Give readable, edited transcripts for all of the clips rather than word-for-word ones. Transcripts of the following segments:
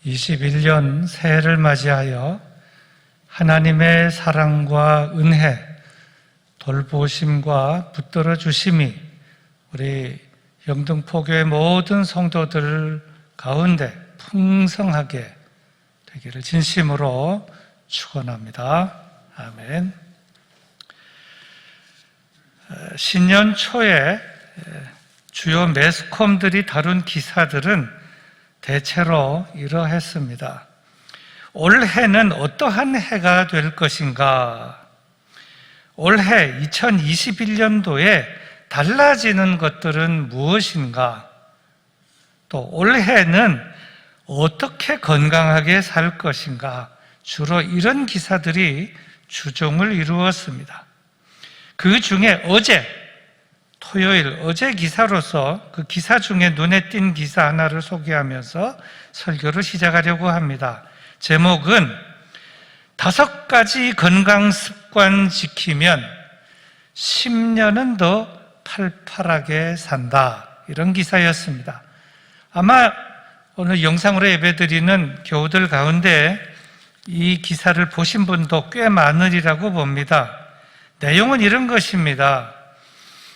2021년 새해를 맞이하여 하나님의 사랑과 은혜, 돌보심과 붙들어 주심이 우리 영등포교회 모든 성도들 가운데 풍성하게 되기를 진심으로 축원합니다. 아멘. 신년 초에 주요 매스컴들이 다룬 기사들은 대체로 이러했습니다. 올해는 어떠한 해가 될 것인가? 올해 2021년도에 달라지는 것들은 무엇인가? 또 올해는 어떻게 건강하게 살 것인가? 주로 이런 기사들이 주종을 이루었습니다. 그 중에 토요일 어제 기사로서 그 기사 중에 눈에 띈 기사 하나를 소개하면서 설교를 시작하려고 합니다. 제목은 5가지 건강 습관 지키면 10년은 더 팔팔하게 산다, 이런 기사였습니다. 아마 오늘 영상으로 예배드리는 교우들 가운데 이 기사를 보신 분도 꽤 많으리라고 봅니다. 내용은 이런 것입니다.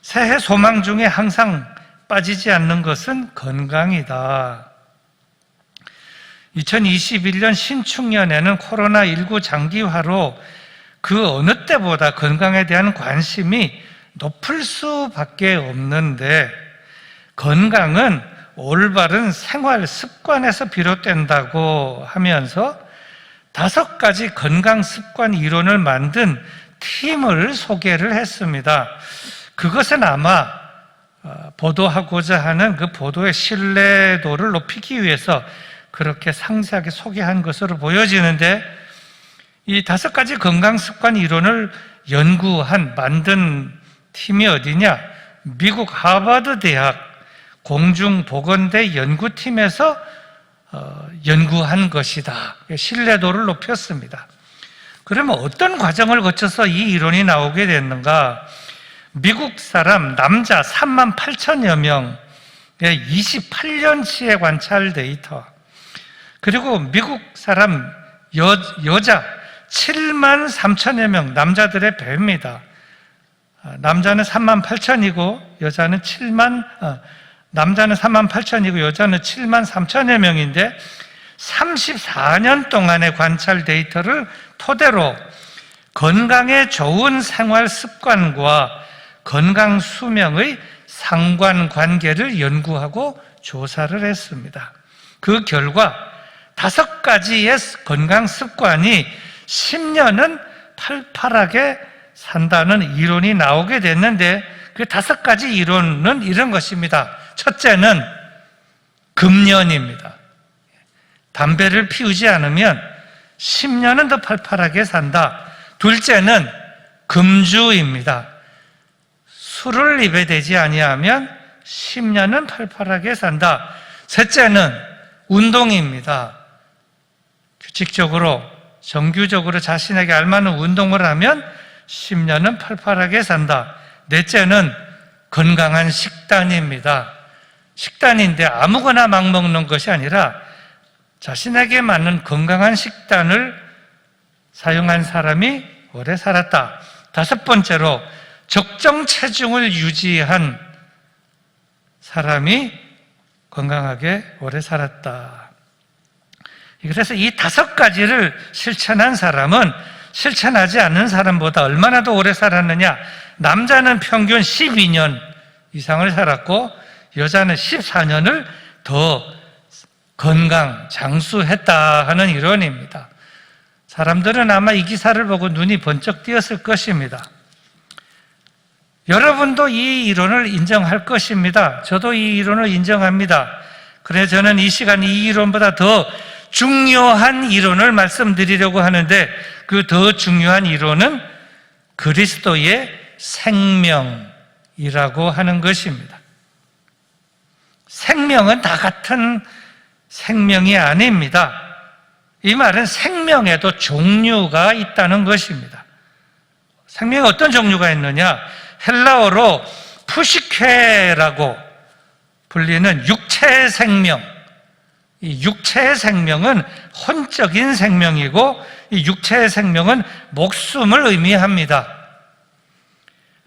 새해 소망 중에 항상 빠지지 않는 것은 건강이다. 2021년 신축년에는 코로나19 장기화로 그 어느 때보다 건강에 대한 관심이 높을 수밖에 없는데, 건강은 올바른 생활 습관에서 비롯된다고 하면서 5가지 건강 습관 이론을 만든 팀을 소개를 했습니다. 그것은 아마 보도하고자 하는 그 보도의 신뢰도를 높이기 위해서 그렇게 상세하게 소개한 것으로 보여지는데, 이 5가지 건강 습관 이론을 만든 팀이 어디냐? 미국 하버드 대학 공중보건대 연구팀에서 연구한 것이다. 신뢰도를 높였습니다. 그러면 어떤 과정을 거쳐서 이 이론이 나오게 됐는가? 미국 사람 남자 38,000여 명의 28년치의 관찰 데이터, 그리고 미국 사람 여자 73,000여 명, 남자들의 배입니다. 남자는 38,000이고 남자는 38,000이고 여자는 73,000여 명인데 34년 동안의 관찰 데이터를 토대로 건강에 좋은 생활 습관과 건강 수명의 상관관계를 연구하고 조사를 했습니다. 그 결과 5가지의 건강 습관이 10년은 팔팔하게 산다는 이론이 나오게 됐는데, 그 5가지 이론은 이런 것입니다. 첫째는 금연입니다. 담배를 피우지 않으면 10년은 더 팔팔하게 산다. 둘째는 금주입니다. 술을 입에 대지 아니하면 10년은 팔팔하게 산다. 셋째는 운동입니다. 규칙적으로 정규적으로 자신에게 알맞는 운동을 하면 10년은 팔팔하게 산다. 넷째는 건강한 식단입니다. 식단인데 아무거나 막 먹는 것이 아니라 자신에게 맞는 건강한 식단을 사용한 사람이 오래 살았다. 5번째로 적정 체중을 유지한 사람이 건강하게 오래 살았다. 그래서 이 5가지를 실천한 사람은 실천하지 않는 사람보다 얼마나 더 오래 살았느냐? 남자는 평균 12년 이상을 살았고 여자는 14년을 더 장수했다 하는 이론입니다. 사람들은 아마 이 기사를 보고 눈이 번쩍 띄었을 것입니다. 여러분도 이 이론을 인정할 것입니다. 저도 이 이론을 인정합니다. 그래서 저는 이 시간 이 이론보다 더 중요한 이론을 말씀드리려고 하는데, 그 더 중요한 이론은 그리스도의 생명이라고 하는 것입니다. 생명은 다 같은 생명이 아닙니다. 이 말은 생명에도 종류가 있다는 것입니다. 생명에 어떤 종류가 있느냐? 헬라어로 푸시케라고 불리는 육체 생명, 이 육체의 생명은 혼적인 생명이고 이 육체의 생명은 목숨을 의미합니다.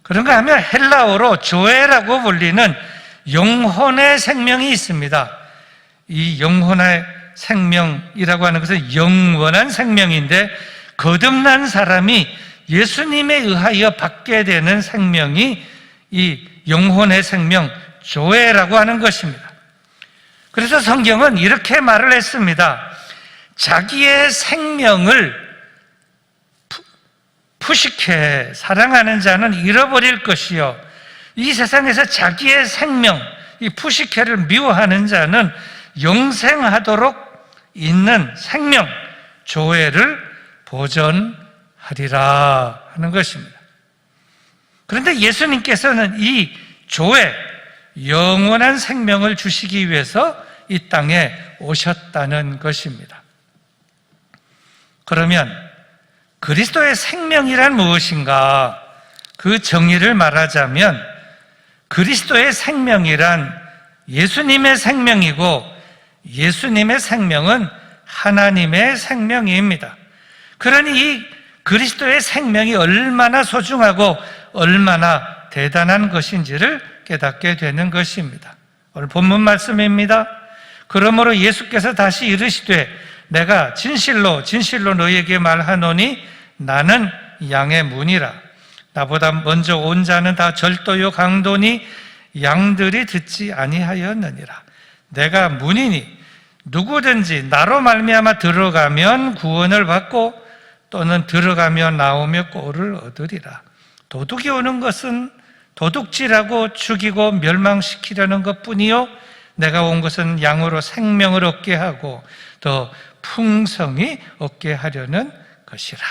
그런가 하면 헬라어로 조에라고 불리는 영혼의 생명이 있습니다. 이 영혼의 생명이라고 하는 것은 영원한 생명인데 거듭난 사람이 예수님에 의하여 받게 되는 생명이 이 영혼의 생명 조에라고 하는 것입니다. 그래서 성경은 이렇게 말을 했습니다. 자기의 생명을 푸시케 사랑하는 자는 잃어버릴 것이요 이 세상에서 자기의 생명 이 푸시케를 미워하는 자는 영생하도록 있는 생명 조회를 보전하리라 하는 것입니다. 그런데 예수님께서는 이 조회 영원한 생명을 주시기 위해서 이 땅에 오셨다는 것입니다. 그러면 그리스도의 생명이란 무엇인가? 그 정의를 말하자면 그리스도의 생명이란 예수님의 생명이고 예수님의 생명은 하나님의 생명입니다. 그러니 이 그리스도의 생명이 얼마나 소중하고 얼마나 대단한 것인지를 깨닫게 되는 것입니다. 오늘 본문 말씀입니다. 그러므로 예수께서 다시 이르시되 내가 진실로 진실로 너희에게 말하노니 나는 양의 문이라. 나보다 먼저 온 자는 다 절도요 강도니 양들이 듣지 아니하였느니라. 내가 문이니 누구든지 나로 말미암아 들어가면 구원을 받고 또는 들어가며 나오며 꼴을 얻으리라. 도둑이 오는 것은 도둑질하고 죽이고 멸망시키려는 것뿐이요 내가 온 것은 양으로 생명을 얻게 하고 더 풍성히 얻게 하려는 것이라.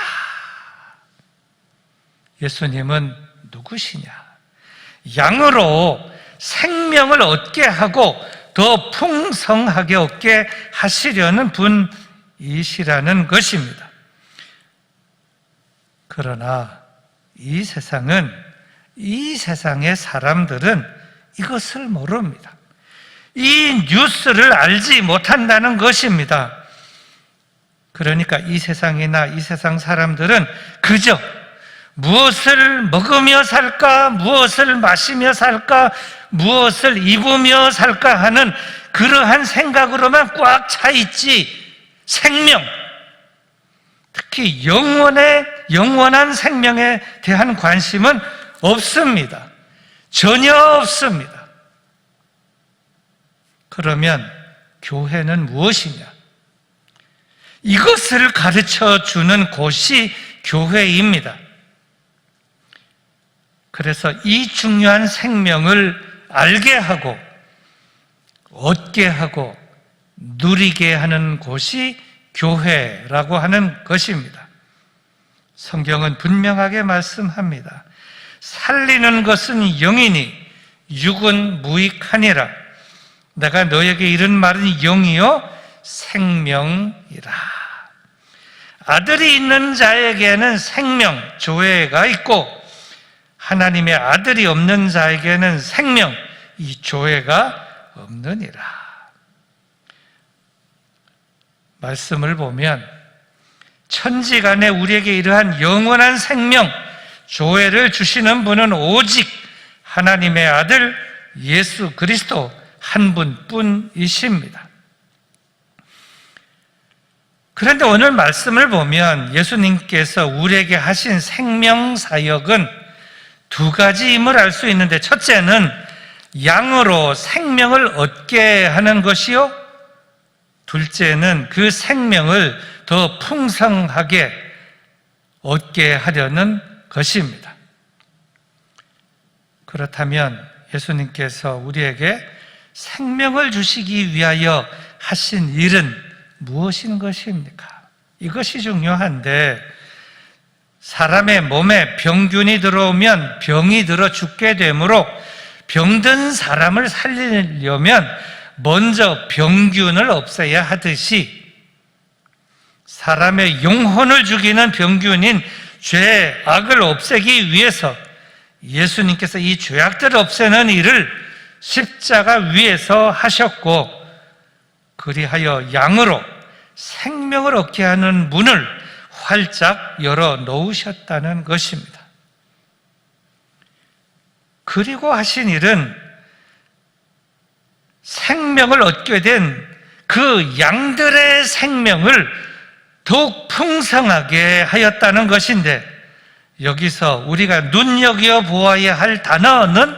예수님은 누구시냐? 양으로 생명을 얻게 하고 더 풍성하게 얻게 하시려는 분이시라는 것입니다. 그러나 이 세상의 사람들은 이것을 모릅니다. 이 뉴스를 알지 못한다는 것입니다. 그러니까 이 세상이나 이 세상 사람들은 그저 무엇을 먹으며 살까, 무엇을 마시며 살까, 무엇을 입으며 살까 하는 그러한 생각으로만 꽉 차 있지 생명, 특히 영원한 생명에 대한 관심은 없습니다. 전혀 없습니다. 그러면 교회는 무엇이냐? 이것을 가르쳐 주는 곳이 교회입니다. 그래서 이 중요한 생명을 알게 하고 얻게 하고 누리게 하는 곳이 교회라고 하는 것입니다. 성경은 분명하게 말씀합니다. 살리는 것은 영이니 육은 무익하니라. 내가 너에게 이른 말은 영이요 생명이라. 아들이 있는 자에게는 생명, 조회가 있고 하나님의 아들이 없는 자에게는 생명, 이 조회가 없느니라. 말씀을 보면 천지간에 우리에게 이러한 영원한 생명, 조회를 주시는 분은 오직 하나님의 아들 예수 그리스도 한 분뿐이십니다. 그런데 오늘 말씀을 보면 예수님께서 우리에게 하신 생명 사역은 두 가지임을 알 수 있는데, 첫째는 양으로 생명을 얻게 하는 것이요, 둘째는 그 생명을 더 풍성하게 얻게 하려는 것입니다. 그렇다면 예수님께서 우리에게 생명을 주시기 위하여 하신 일은 무엇인 것입니까? 이것이 중요한데, 사람의 몸에 병균이 들어오면 병이 들어 죽게 되므로 병든 사람을 살리려면 먼저 병균을 없애야 하듯이 사람의 영혼을 죽이는 병균인 죄, 악을 없애기 위해서 예수님께서 이 죄악들을 없애는 일을 십자가 위에서 하셨고, 그리하여 양으로 생명을 얻게 하는 문을 활짝 열어 놓으셨다는 것입니다. 그리고 하신 일은 생명을 얻게 된 그 양들의 생명을 더욱 풍성하게 하였다는 것인데, 여기서 우리가 눈여겨 보아야 할 단어는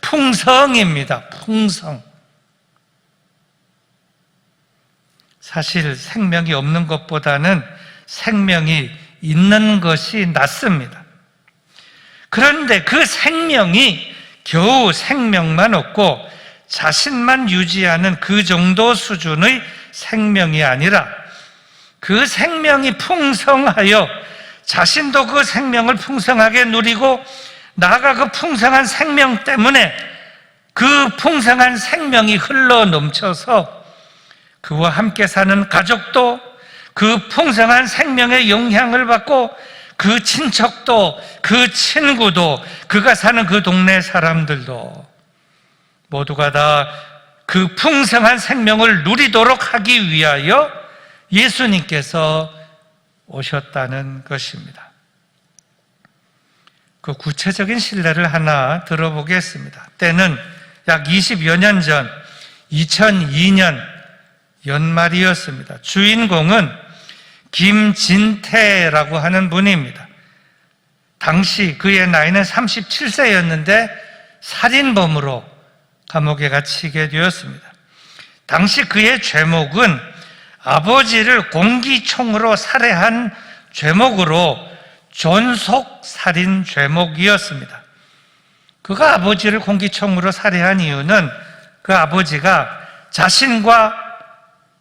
풍성입니다. 풍성. 사실 생명이 없는 것보다는 생명이 있는 것이 낫습니다. 그런데 그 생명이 겨우 생명만 없고 자신만 유지하는 그 정도 수준의 생명이 아니라 그 생명이 풍성하여 자신도 그 생명을 풍성하게 누리고 나아가 그 풍성한 생명 때문에 그 풍성한 생명이 흘러 넘쳐서 그와 함께 사는 가족도 그 풍성한 생명의 영향을 받고 그 친척도 그 친구도 그가 사는 그 동네 사람들도 모두가 다 그 풍성한 생명을 누리도록 하기 위하여 예수님께서 오셨다는 것입니다. 그 구체적인 신뢰를 하나 들어보겠습니다. 때는 약 20여 년 전 2002년 연말이었습니다. 주인공은 김진태라고 하는 분입니다. 당시 그의 나이는 37세였는데 살인범으로 감옥에 갇히게 되었습니다. 당시 그의 죄목은 아버지를 공기총으로 살해한 죄목으로 존속살인 죄목이었습니다. 그가 아버지를 공기총으로 살해한 이유는 그 아버지가 자신과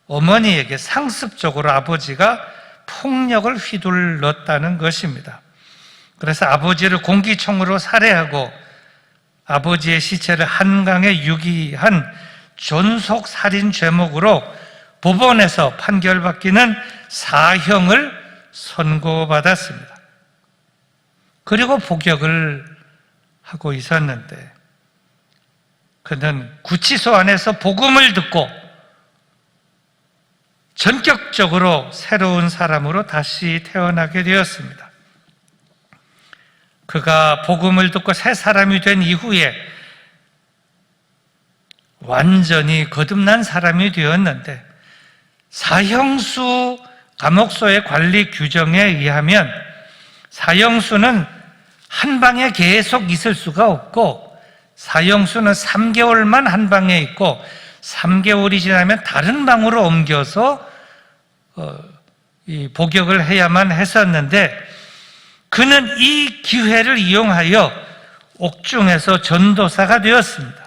어머니에게 상습적으로 아버지가 폭력을 휘둘렀다는 것입니다. 그래서 아버지를 공기총으로 살해하고 아버지의 시체를 한강에 유기한 존속살인 죄목으로 법원에서 판결받기는 사형을 선고받았습니다. 그리고 복역을 하고 있었는데 그는 구치소 안에서 복음을 듣고 전격적으로 새로운 사람으로 다시 태어나게 되었습니다. 그가 복음을 듣고 새 사람이 된 이후에 완전히 거듭난 사람이 되었는데 사형수 감옥소의 관리 규정에 의하면 사형수는 한 방에 계속 있을 수가 없고 사형수는 3개월만 한 방에 있고 3개월이 지나면 다른 방으로 옮겨서 복역을 해야만 했었는데 그는 이 기회를 이용하여 옥중에서 전도사가 되었습니다.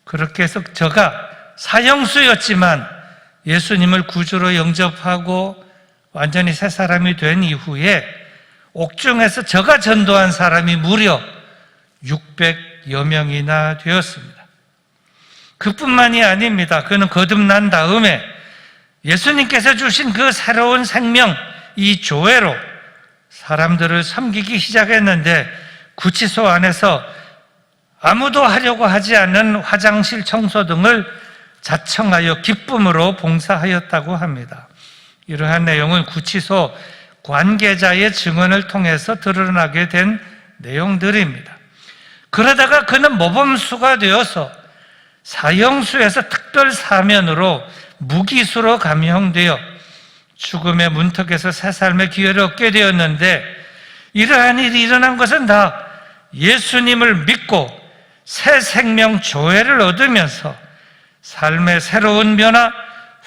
그렇게 해서 저가 사형수였지만 예수님을 구주로 영접하고 완전히 새 사람이 된 이후에 옥중에서 저가 전도한 사람이 무려 600여 명이나 되었습니다. 그뿐만이 아닙니다. 그는 거듭난 다음에 예수님께서 주신 그 새로운 생명, 이 조회로 사람들을 섬기기 시작했는데 구치소 안에서 아무도 하려고 하지 않는 화장실 청소 등을 자청하여 기쁨으로 봉사하였다고 합니다. 이러한 내용은 구치소 관계자의 증언을 통해서 드러나게 된 내용들입니다. 그러다가 그는 모범수가 되어서 사형수에서 특별 사면으로 무기수로 감형되어 죽음의 문턱에서 새 삶의 기회를 얻게 되었는데 이러한 일이 일어난 것은 다 예수님을 믿고 새 생명 조회를 얻으면서 삶의 새로운 변화,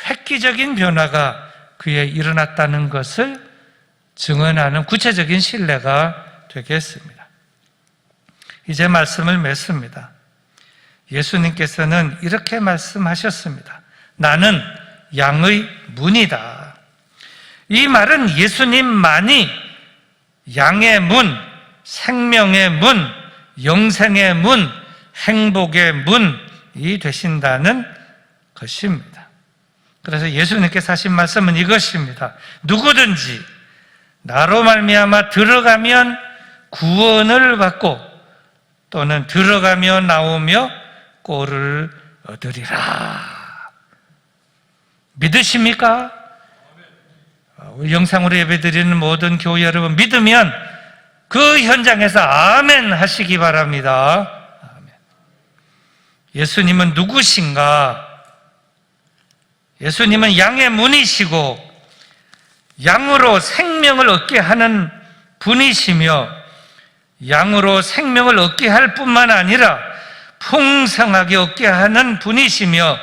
획기적인 변화가 그에 일어났다는 것을 증언하는 구체적인 신뢰가 되겠습니다. 이제 말씀을 맺습니다. 예수님께서는 이렇게 말씀하셨습니다. 나는 양의 문이다. 이 말은 예수님만이 양의 문, 생명의 문, 영생의 문, 행복의 문이 되신다는 것입니다. 그래서 예수님께서 하신 말씀은 이것입니다. 누구든지 나로 말미암아 들어가면 구원을 받고 또는 들어가며 나오며 꼴을 얻으리라. 믿으십니까? 영상으로 예배드리는 모든 교회 여러분, 믿으면 그 현장에서 아멘 하시기 바랍니다. 아멘. 예수님은 누구신가? 예수님은 양의 문이시고 양으로 생명을 얻게 하는 분이시며 양으로 생명을 얻게 할 뿐만 아니라 풍성하게 얻게 하는 분이시며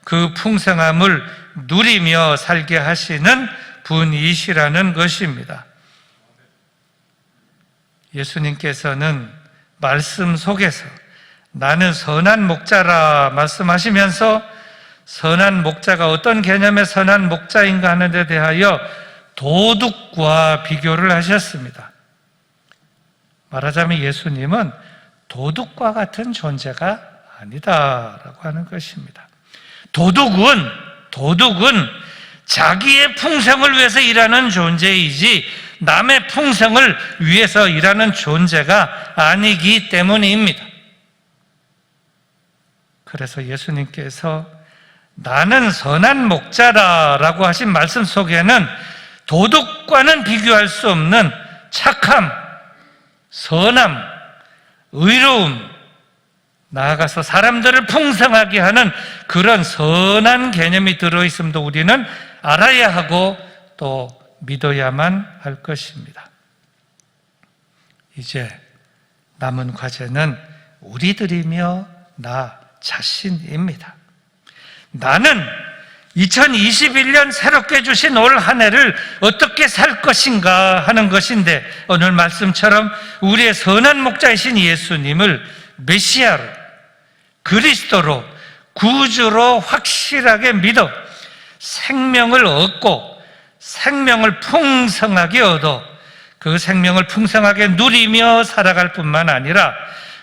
그 풍성함을 누리며 살게 하시는 분이시라는 것입니다. 예수님께서는 말씀 속에서 나는 선한 목자라 말씀하시면서 선한 목자가 어떤 개념의 선한 목자인가 하는 데 대하여 도둑과 비교를 하셨습니다. 말하자면 예수님은 도둑과 같은 존재가 아니다라고 하는 것입니다. 도둑은 자기의 풍성을 위해서 일하는 존재이지 남의 풍성을 위해서 일하는 존재가 아니기 때문입니다. 그래서 예수님께서 나는 선한 목자라고 하신 말씀 속에는 도둑과는 비교할 수 없는 착함, 선함, 의로움, 나아가서 사람들을 풍성하게 하는 그런 선한 개념이 들어있음도 우리는 알아야 하고 또 믿어야만 할 것입니다. 이제 남은 과제는 우리들이며 나 자신입니다. 나는 2021년 새롭게 주신 올 한 해를 어떻게 살 것인가 하는 것인데 오늘 말씀처럼 우리의 선한 목자이신 예수님을 메시아로 그리스도로 구주로 확실하게 믿어 생명을 얻고 생명을 풍성하게 얻어 그 생명을 풍성하게 누리며 살아갈 뿐만 아니라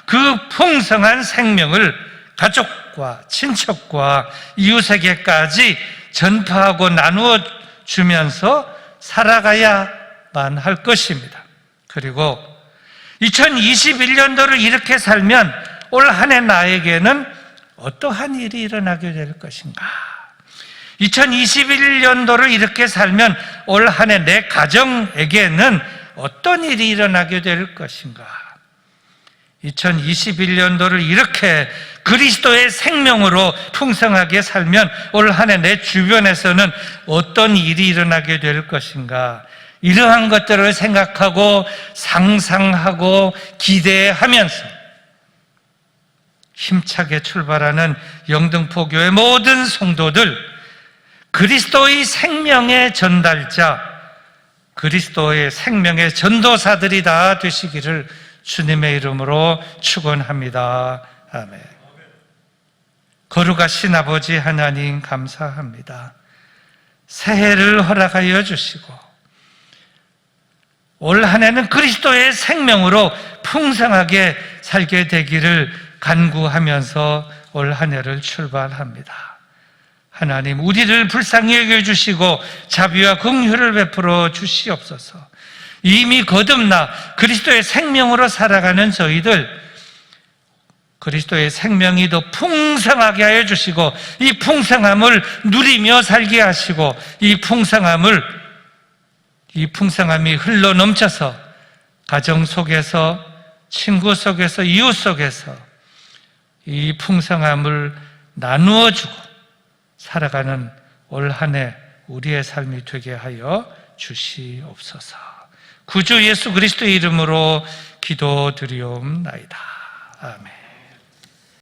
그 풍성한 생명을 가족과 친척과 이웃에게까지 전파하고 나누어 주면서 살아가야만 할 것입니다. 그리고 2021년도를 이렇게 살면 올 한 해 나에게는 어떠한 일이 일어나게 될 것인가? 2021년도를 이렇게 살면 올 한 해 내 가정에게는 어떤 일이 일어나게 될 것인가? 2021년도를 이렇게 그리스도의 생명으로 풍성하게 살면 올 한 해 내 주변에서는 어떤 일이 일어나게 될 것인가? 이러한 것들을 생각하고 상상하고 기대하면서 힘차게 출발하는 영등포교회 모든 성도들, 그리스도의 생명의 전달자, 그리스도의 생명의 전도사들이 다 되시기를 주님의 이름으로 축원합니다. 아멘. 거룩하신 아버지 하나님 감사합니다. 새해를 허락하여 주시고 올 한 해는 그리스도의 생명으로 풍성하게 살게 되기를 간구하면서 올 한 해를 출발합니다. 하나님, 우리를 불쌍히 여겨주시고 자비와 긍휼을 베풀어 주시옵소서. 이미 거듭나 그리스도의 생명으로 살아가는 저희들, 그리스도의 생명이 더 풍성하게 하여 주시고 이 풍성함을 누리며 살게 하시고 이 풍성함이 흘러 넘쳐서 가정 속에서, 친구 속에서, 이웃 속에서 이 풍성함을 나누어 주고 살아가는 올 한 해 우리의 삶이 되게 하여 주시옵소서. 구주 예수 그리스도의 이름으로 기도드리옵나이다. 아멘.